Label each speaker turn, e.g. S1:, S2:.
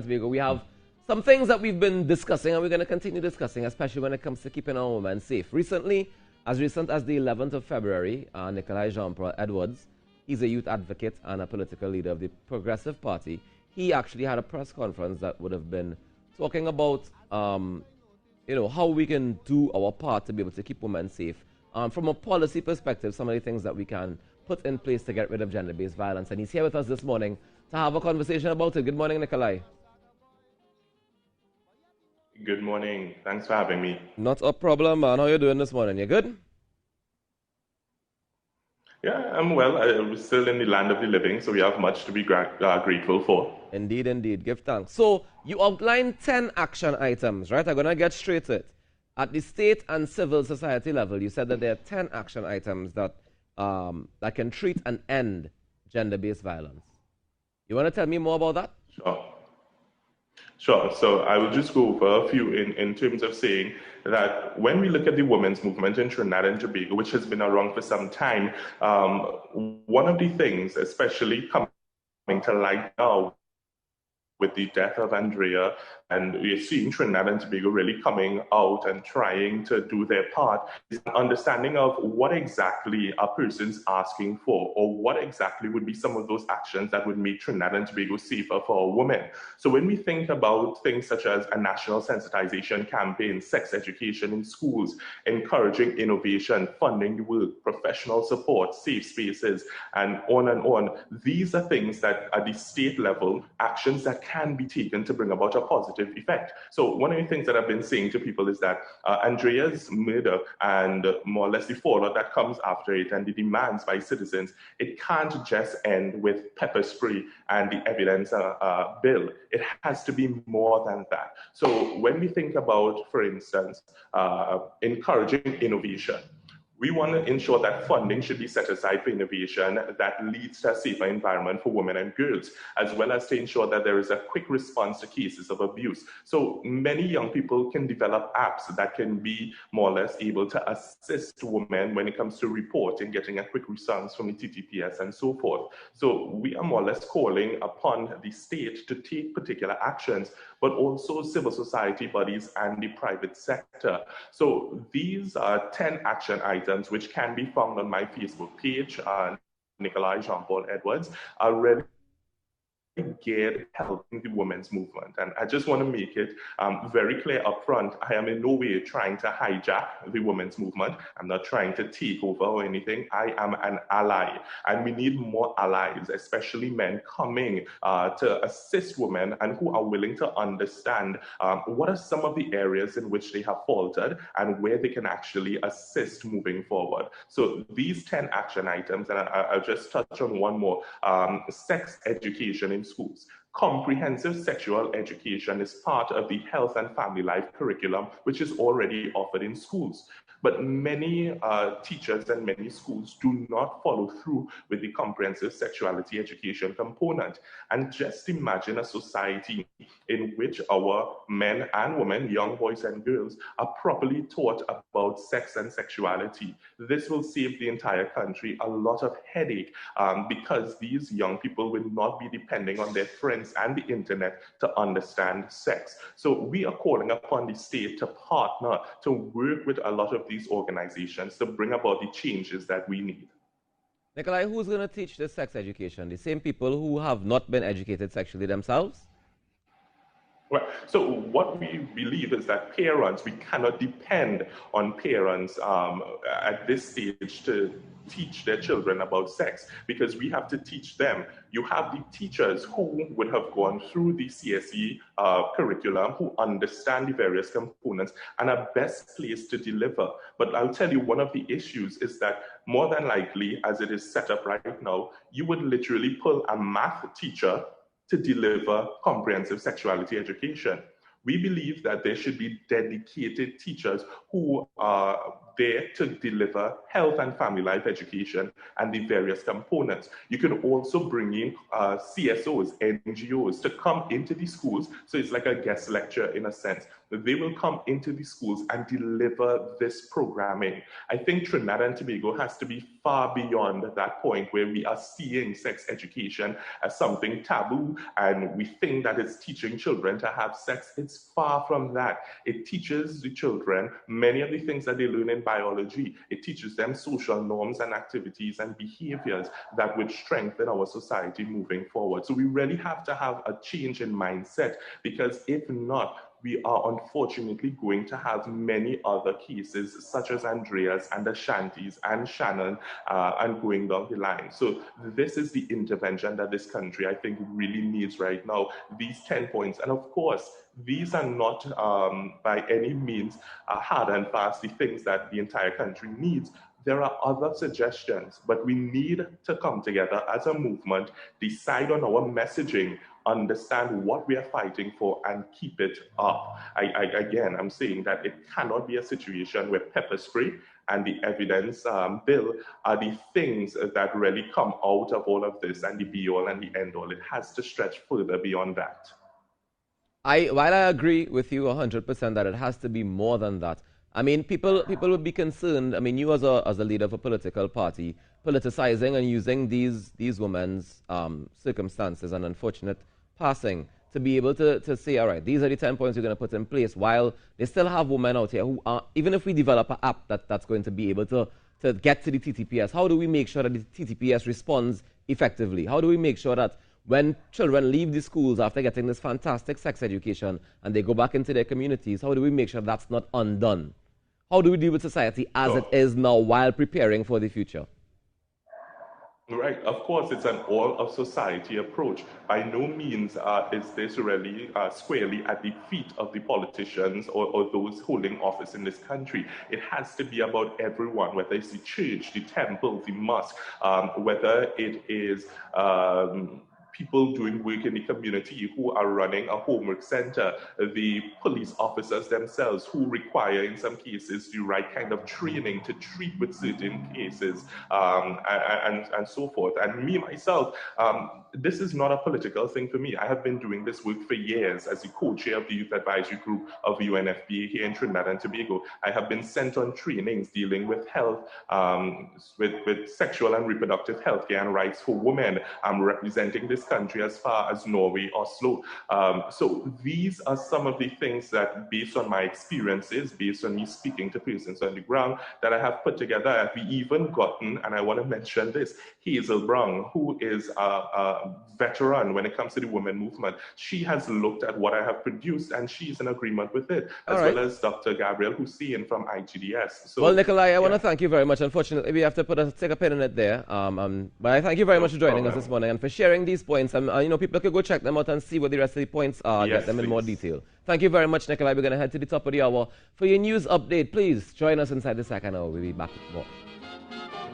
S1: We have some things that we've been discussing and we're going to continue discussing, especially when it comes to keeping our women safe. Recently, as recent as the 11th of February, Nikolai Jean-Paul Edwards, he's a youth advocate and a political leader of the Progressive Party. He actually had a press conference that would have been talking about, how we can do our part to be able to keep women safe. From a policy perspective, some of the things that we can put in place to get rid of gender-based violence. And he's here with us this morning to have a conversation about it. Good morning, Nikolai.
S2: Good morning. Thanks for having me.
S1: Not a problem, man. How you doing this morning? You good?
S2: Yeah, I'm well. I'm still in the land of the living, so we have much to be grateful for.
S1: Indeed, indeed. Give thanks. So you outlined 10 action items, right? I'm going to get straight to it. At the state and civil society level, you said that there are 10 action items that can treat and end gender-based violence. You want to tell me more about that?
S2: Sure. So I will just go over a few in terms of saying that when we look at the women's movement in Trinidad and Tobago, which has been around for some time, one of the things, especially coming to light now with the death of Andrea, and we're seeing Trinidad and Tobago really coming out and trying to do their part, is an understanding of what exactly a person's asking for, or what exactly would be some of those actions that would make Trinidad and Tobago safer for a woman. So when we think about things such as a national sensitization campaign, sex education in schools, encouraging innovation, funding the work, professional support, safe spaces, and on, these are things that at the state level, actions that can be taken to bring about a positive effect. So one of the things that I've been saying to people is that Andrea's murder and more or less the fallout that comes after it and the demands by citizens, it can't just end with pepper spray and the evidence bill. It has to be more than that. So when we think about, for instance, encouraging innovation, we want to ensure that funding should be set aside for innovation that leads to a safer environment for women and girls, as well as to ensure that there is a quick response to cases of abuse. So many young people can develop apps that can be more or less able to assist women when it comes to reporting, getting a quick response from the TTPS and so forth. So we are more or less calling upon the state to take particular actions, but also civil society bodies and the private sector. So these are 10 action items which can be found on my Facebook page, Nikolai Jean-Paul Edwards, are really geared helping the women's movement. And I just want to make it very clear up front, I am in no way trying to hijack the women's movement. I'm not trying to take over or anything. I am an ally, and we need more allies, especially men coming to assist women and who are willing to understand what are some of the areas in which they have faltered and where they can actually assist moving forward. So these 10 action items, and I'll just touch on one more, sex education in schools. Comprehensive sexual education is part of the health and family life curriculum, which is already offered in schools. But many teachers and many schools do not follow through with the comprehensive sexuality education component. And just imagine a society in which our men and women, young boys and girls, are properly taught about sex and sexuality. This will save the entire country a lot of headache because these young people will not be depending on their friends and the internet to understand sex. So we are calling upon the state to partner, to work with a lot of these organizations to bring about the changes that we need.
S1: Nikolai, who's going to teach this sex education? The same people who have not been educated sexually themselves?
S2: Right. So what we believe is that parents, we cannot depend on parents at this stage to teach their children about sex, because we have to teach them. You have the teachers who would have gone through the CSE curriculum, who understand the various components and are best placed to deliver. But I'll tell you, one of the issues is that more than likely, as it is set up right now, you would literally pull a math teacher to deliver comprehensive sexuality education. We believe that there should be dedicated teachers who are there to deliver health and family life education and the various components. You can also bring in CSOs, NGOs to come into the schools. So it's like a guest lecture in a sense. They will come into the schools and deliver this programming. I think Trinidad and Tobago has to be far beyond that point where we are seeing sex education as something taboo and we think that it's teaching children to have sex. It's far from that. It teaches the children many of the things that they learn in biology. It teaches them social norms and activities and behaviors that would strengthen our society moving forward. So we really have to have a change in mindset, because if not, we are unfortunately going to have many other cases such as Andreas and Ashanti's and Shannon and going down the line. So this is the intervention that this country, I think, really needs right now, these 10 points. And of course, these are not by any means hard and fast the things that the entire country needs. There are other suggestions, but we need to come together as a movement, decide on our messaging, understand what we are fighting for, and keep it up. Again, I'm saying that it cannot be a situation where pepper spray and the evidence bill are the things that really come out of all of this and the be-all and the end-all. It has to stretch further beyond that.
S1: While I agree with you 100% that it has to be more than that, I mean, people would be concerned. I mean, you as a leader of a political party, politicizing and using these women's circumstances and unfortunate passing to be able to say, all right, these are the 10 points we're going to put in place, while they still have women out here who are, even if we develop an app that's going to be able to get to the TTPS, how do we make sure that the TTPS responds effectively? How do we make sure that when children leave the schools after getting this fantastic sex education and they go back into their communities, how do we make sure that's not undone? How do we deal with society as it is now while preparing for the future?
S2: Right, of course, it's an all-of-society approach. By no means is this really squarely at the feet of the politicians or those holding office in this country. It has to be about everyone, whether it's the church, the temple, the mosque, whether it is people doing work in the community who are running a homework center, the police officers themselves who require, in some cases, the right kind of training to treat with certain cases, and so forth. And me, myself, this is not a political thing for me. I have been doing this work for years as the co-chair of the Youth Advisory Group of UNFPA here in Trinidad and Tobago. I have been sent on trainings dealing with health, with sexual and reproductive health care and rights for women. I'm representing this country as far as Norway, Oslo. So these are some of the things that, based on my experiences, based on me speaking to persons on the ground, that I have put together. We even gotten, and I want to mention this, Hazel Brown, who is a veteran when it comes to the women movement. She has looked at what I have produced and she's in agreement with it, as well as Dr. Gabriel Hussein from IGDS. So,
S1: well, Nikoli, I want to thank you very much. Unfortunately, we have to take a pin in it there. But I thank you very much for joining us this morning and for sharing these points. You know, people could go check them out and see what the rest of the points are, get them in more detail. Thank you very much, Nikoli. We're going to head to the top of the hour. For your news update, please join us inside the second hour. We'll be back with more.